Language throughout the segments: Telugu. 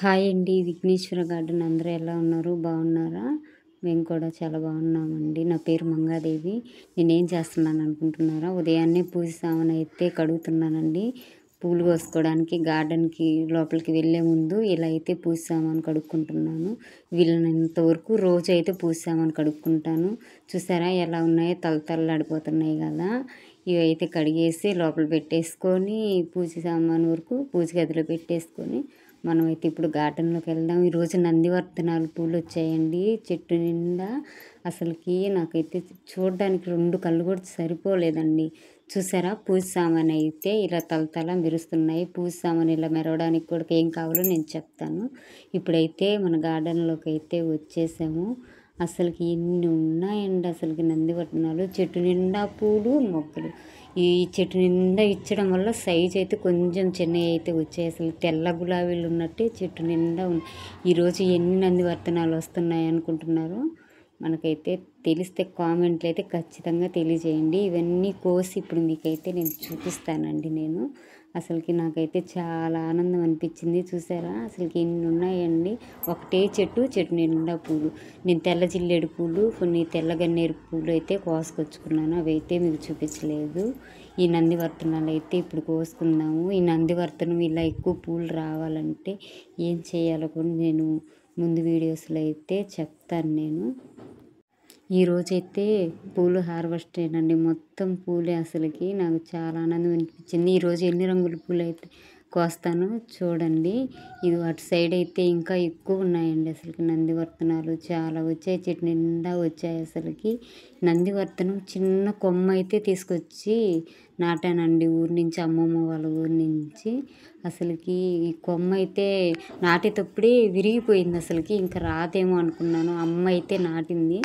హాయ్ అండి. విఘ్నేశ్వర గార్డెన్ అందరూ ఎలా ఉన్నారు? బాగున్నారా? మేము కూడా చాలా బాగున్నామండి. నా పేరు మంగాదేవి. నేనేం చేస్తున్నాను అనుకుంటున్నారా? ఉదయాన్నే పూజ సామాను అయితే కడుగుతున్నానండి. పూలు కోసుకోవడానికి గార్డెన్కి లోపలికి వెళ్ళే ముందు ఇలా అయితే పూజ సామాను కడుక్కుంటున్నాను. వీళ్ళనంత వరకు రోజు అయితే పూజ సామాను కడుక్కుంటాను. చూసారా ఎలా ఉన్నాయో, తలతలలాడిపోతున్నాయి కదా. ఇవైతే కడిగేసి లోపల పెట్టేసుకొని పూజ సామాను వరకు పూజ గదిలో పెట్టేసుకొని మనమైతే ఇప్పుడు గార్డెన్లోకి వెళ్దాం. ఈరోజు నందివర్ధనాలు పూలు వచ్చాయండి చెట్టు నిండా. అసలుకి నాకైతే చూడడానికి 2 కళ్ళు కూడా సరిపోలేదండి. చూసారా పూజ సామాను అయితే ఇలా తలతల మెరుస్తున్నాయి. పూజ సామాను ఇలా మెరవడానికి కూడా ఏం కావాలో నేను చెప్తాను. ఇప్పుడైతే మన గార్డెన్లోకి అయితే వచ్చేసాము. అసలుకి ఎన్ని ఉన్నాయండి అసలుకి నందివర్ధనాలు. చెట్టు నిండా పూలు, మొగ్గలు. ఈ చెట్టు నిండా ఇచ్చడం వల్ల సైజ్ అయితే కొంచెం చిన్నవి అయితే వచ్చాయి. అసలు తెల్ల గులాబీలు ఉన్నట్టే చెట్టు నిండా ఈరోజు ఎన్ని నందివర్ధనాలు వస్తున్నాయి అనుకుంటున్నారు? మనకైతే తెలిస్తే కామెంట్లు అయితే ఖచ్చితంగా తెలియజేయండి. ఇవన్నీ కోసి ఇప్పుడు మీకైతే నేను చూపిస్తానండి. అసలుకి నాకైతే చాలా ఆనందం అనిపించింది. చూసారా అసలుకి ఎన్ని ఉన్నాయండి. ఒకటే చెట్టు నిండా పూలు. నేను తెల్ల జిల్లేడు పూలు, కొన్ని తెల్ల గన్నేరు పూలు అయితే కోసుకొచ్చుకున్నాను. అవి అయితే మీకు చూపించలేదు. ఈ నందివర్ధనాలు అయితే ఇప్పుడు కోసుకుందాము. ఈ నందివర్ధనం ఇలా ఎక్కువ పూలు రావాలంటే ఏం చేయాలో కూడా నేను ముందు వీడియోస్లో అయితే చెప్తాను. ఈరోజైతే పూలు హార్వెస్టేనండి. మొత్తం పూలే అసలుకి. నాకు చాలా ఆనందం అనిపించింది. ఈరోజు ఎన్ని రంగుల పూలు అయితే కోస్తాను చూడండి. ఇది అటు సైడ్ అయితే ఇంకా ఎక్కువ ఉన్నాయండి. అసలుకి నందివర్ధనాలు చాలా వచ్చాయి. చెట్టు నిండా వచ్చాయి. అసలుకి నందివర్ధనం చిన్న కొమ్మ అయితే తీసుకొచ్చి నాటానండి ఊరి నుంచి, అమ్మమ్మ వాళ్ళ ఊరి నుంచి. అసలుకి ఈ కొమ్మ అయితే నాటేటప్పుడే విరిగిపోయింది. అసలుకి ఇంకా రాదేమో అనుకున్నాను. అమ్మ అయితే నాటింది.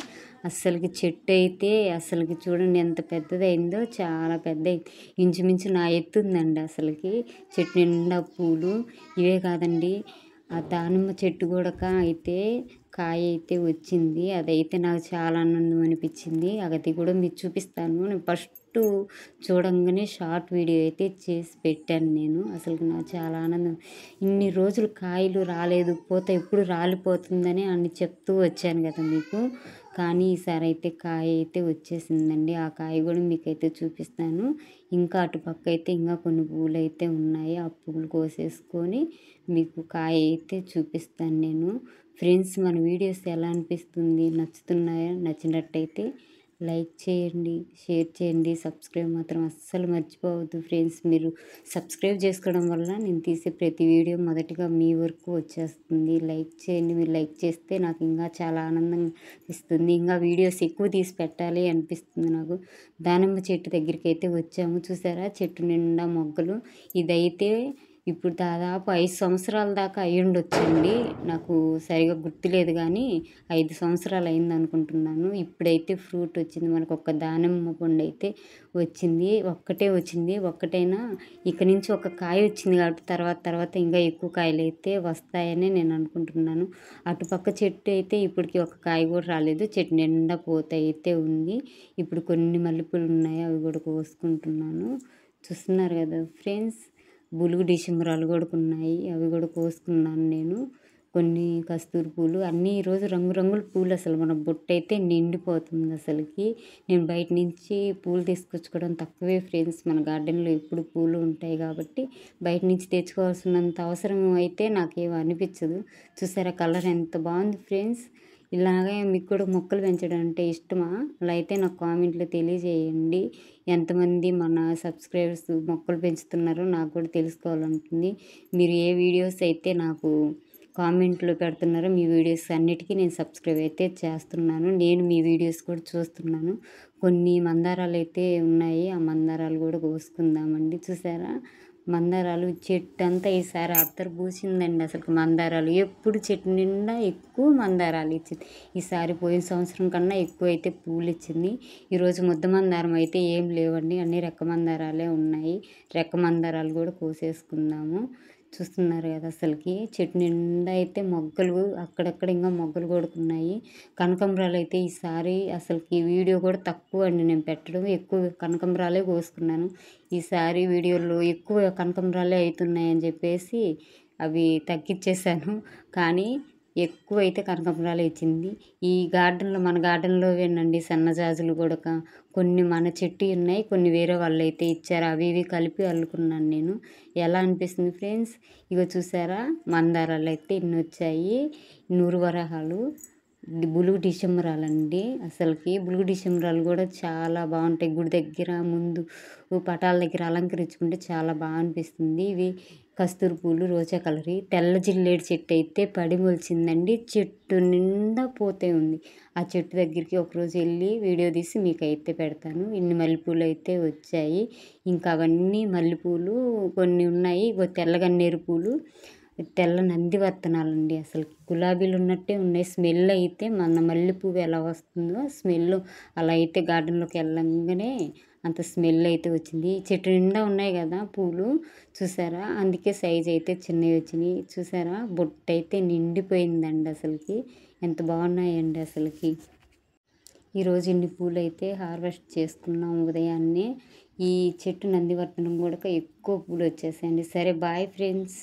అస్సలకి చెట్టు అయితే అసలుకి చూడండి ఎంత పెద్దదైందో. చాలా పెద్ద ఇంచుమించు నా ఎత్తుందండి. అసలుకి చెట్టు నిండా పూలు. ఇవే కాదండి, ఆ దానిమ్మ చెట్టు కూడా అయితే కాయ అయితే వచ్చింది. అదైతే నాకు చాలా ఆనందం అనిపించింది. అది కూడా మీకు చూపిస్తాను. నేను ఫస్ట్ చూడంగానే షార్ట్ వీడియో అయితే చేసి పెట్టాను. అసలు నాకు చాలా ఆనందం. ఇన్ని రోజులు కాయలు రాలేదు, పూత ఎప్పుడు రాలిపోతుందని అన్ని చెప్తూ వచ్చాను కదా మీకు. కానీ ఈసారి అయితే కాయ అయితే వచ్చేసిందండి. ఆ కాయ కూడా మీకైతే చూపిస్తాను. ఇంకా అటుపక్క అయితే ఇంకా కొన్ని పూలు అయితే ఉన్నాయి. ఆ పూలు కోసేసుకొని మీకు కాయ అయితే చూపిస్తాను. ఫ్రెండ్స్, మన వీడియోస్ ఎలా అనిపిస్తుంది? నచ్చుతున్నాయా? నచ్చినట్టయితే లైక్ చేయండి, షేర్ చేయండి, సబ్స్క్రైబ్ మాత్రం అస్సలు మర్చిపోవద్దు ఫ్రెండ్స్. మీరు సబ్స్క్రైబ్ చేసుకోవడం వల్ల నేను తీసే ప్రతి వీడియో మొదటిగా మీ వరకు వచ్చేస్తుంది. లైక్ చేయండి. మీరు లైక్ చేస్తే నాకు ఇంకా చాలా ఆనందం ఇస్తుంది. ఇంకా వీడియోస్ ఎక్కువ తీసి పెట్టాలి అనిపిస్తుంది నాకు. దానిమ్మ చెట్టు దగ్గరికి అయితే వచ్చాము. చూసారా చెట్టు నిండా మొగ్గలు. ఇదైతే ఇప్పుడు దాదాపు 5 సంవత్సరాల దాకా అయ్యుండొచ్చండి. నాకు సరిగా గుర్తులేదు కానీ 5 సంవత్సరాలు అయింది అనుకుంటున్నాను. ఇప్పుడైతే ఫ్రూట్ వచ్చింది. మనకు ఒక దానిమ్మ పండు అయితే వచ్చింది. ఒక్కటే వచ్చింది. ఒక్కటైనా ఇక నుంచి ఒక కాయ వచ్చింది కాబట్టి తర్వాత ఇంకా ఎక్కువ కాయలు అయితే వస్తాయని నేను అనుకుంటున్నాను. అటుపక్క చెట్టు అయితే ఇప్పటికి ఒక కాయ కూడా రాలేదు. చెట్టు నిండా పూత అయితే ఉంది. ఇప్పుడు కొన్ని మల్లెపూలు ఉన్నాయి. అవి కూడా కోసుకుంటున్నాను. చూస్తున్నారు కదా ఫ్రెండ్స్. బులుగు డిసెంబరాలు కూడా ఉన్నాయి. అవి కూడా కోసుకున్నాను నేను. కొన్ని కస్తూరి పూలు అన్నీ ఈరోజు రంగురంగుల పూలు. అసలు మన బొట్టు అయితే నిండిపోతుంది. అసలుకి నేను బయట నుంచి పూలు తీసుకొచ్చుకోవడం తక్కువే ఫ్రెండ్స్. మన గార్డెన్లో ఎప్పుడు పూలు ఉంటాయి కాబట్టి బయట నుంచి తెచ్చుకోవాల్సినంత అవసరం అయితే నాకేమో అనిపించదు. చూసారా కలర్ ఎంత బాగుంది ఫ్రెండ్స్. ఇలాగే మీకు కూడా మొక్కలు పెంచడం అంటే ఇష్టమా? అలా అయితే నాకు కామెంట్లో తెలియజేయండి. ఎంతమంది మన సబ్స్క్రైబర్స్ మొక్కలు పెంచుతున్నారో నాకు కూడా తెలుసుకోవాలనుకుంది. మీరు ఏ వీడియోస్ అయితే నాకు కామెంట్లో పెడుతున్నారో మీ వీడియోస్ అన్నిటికీ నేను సబ్స్క్రైబ్ అయితే చేస్తున్నాను. నేను మీ వీడియోస్ కూడా చూస్తున్నాను. కొన్ని మందారాలు అయితే ఉన్నాయి. ఆ మందారాలు కూడా కోసుకుందామండి. చూసారా మందారాలు చెట్టు అంతా ఈసారి అత్తరు పూసిందండి. అసలు మందారాలు ఎప్పుడు చెట్టు నిండా ఎక్కువ మందారాలు ఇచ్చింది. ఈసారి పోయిన సంవత్సరం కన్నా ఎక్కువ అయితే పూలు ఇచ్చింది. ఈరోజు ముద్ద మందారం అయితే ఏం లేవండి. అన్ని రెక్క మందారాలే ఉన్నాయి. రెక్క మందారాలు కూడా కోసేసుకుందాము. చూస్తున్నారు కదా అసలుకి చెట్టు నిండా అయితే మొగ్గలు, అక్కడక్కడ ఇంకా మొగ్గలు కొడుకున్నాయి. కనకాంబరాలు అయితే ఈసారి అసలుకి వీడియో కూడా తక్కువ అండి నేను పెట్టడం. ఎక్కువ కనకాంబరాలే కోసుకున్నాను. ఈసారి వీడియోలో ఎక్కువ కనకాంబరాలే అవుతున్నాయని చెప్పేసి అవి తగ్గించేసాను. కానీ ఎక్కువైతే కనకాంబరాలే ఇచ్చింది. ఈ గార్డెన్‌లో మన గార్డెన్‌లోవేనండి సన్నజాజులు గూడక కొన్ని మన చెట్టుయి ఉన్నాయి. కొన్ని వేరే వాళ్ళైతే ఇచ్చారు. అవి ఇవి కలిపి అల్లుకున్నాను నేను. ఎలా అనిపిస్తుంది ఫ్రెండ్స్? ఇగో చూసారా? మందారాలైతే ఇన్నొచ్చాయి. నూరు వరహాలు. బులుగు డిసెంబరాలండి అసలకి. బులుగు డిసెంబరాలు గూడా చాలా బావుంటాయి. గుడి దగ్గర ముందు పటాల దగ్గర అలంకరించుకుంటే చాలా అనిపిస్తుంది. ఇవి కస్తూరి పూలు, రోజా కలర్‌వి. తెల్ల జిల్లేడు చెట్టయితే పడి మొలిచిందండి. చెట్టు నిండా పూతే ఉంది. ఆ చెట్టు దగ్గరికి ఒకరోజు ఎళ్లి వీడియో తీసి మీకైతే పెడతాను. ఇన్ని మల్లెపూలయితే వచ్చాయి. ఇంకా అవన్నీ మల్లెపూలు కొన్ని ఉన్నాయి. ఇగో తెల్ల గన్నేరు పూలు, తెల్ల నందివర్ధనాలండి. అసలు గులాబీలు ఉన్నట్టే ఉన్నాయి. స్మెల్ అయితే మన మల్లె పువ్వు ఎలా వస్తుందో స్మెల్ అలా అయితే గార్డెన్‌లోకి వెళ్ళంగానే అంత స్మెల్ అయితే వచ్చింది. చెట్టు నిండా ఉన్నాయి గదా పూలు చూసారా? అందుకే సైజ్ అయితే చిన్నవి వచ్చినాయి. చూసారా? బొట్టయితే నిండిపోయిందండి అసలకి. ఎంత బాగున్నాయండి అసలకి. ఈరోజు ఇన్ని పూలైతే హార్వెస్ట్ చేసుకున్నాం ఉదయాన్నే. ఈ చెట్టు నందివర్ధనం గూడా ఎక్కువ పూలు వచ్చేసాయండి. సరే బాయ్ ఫ్రెండ్స్.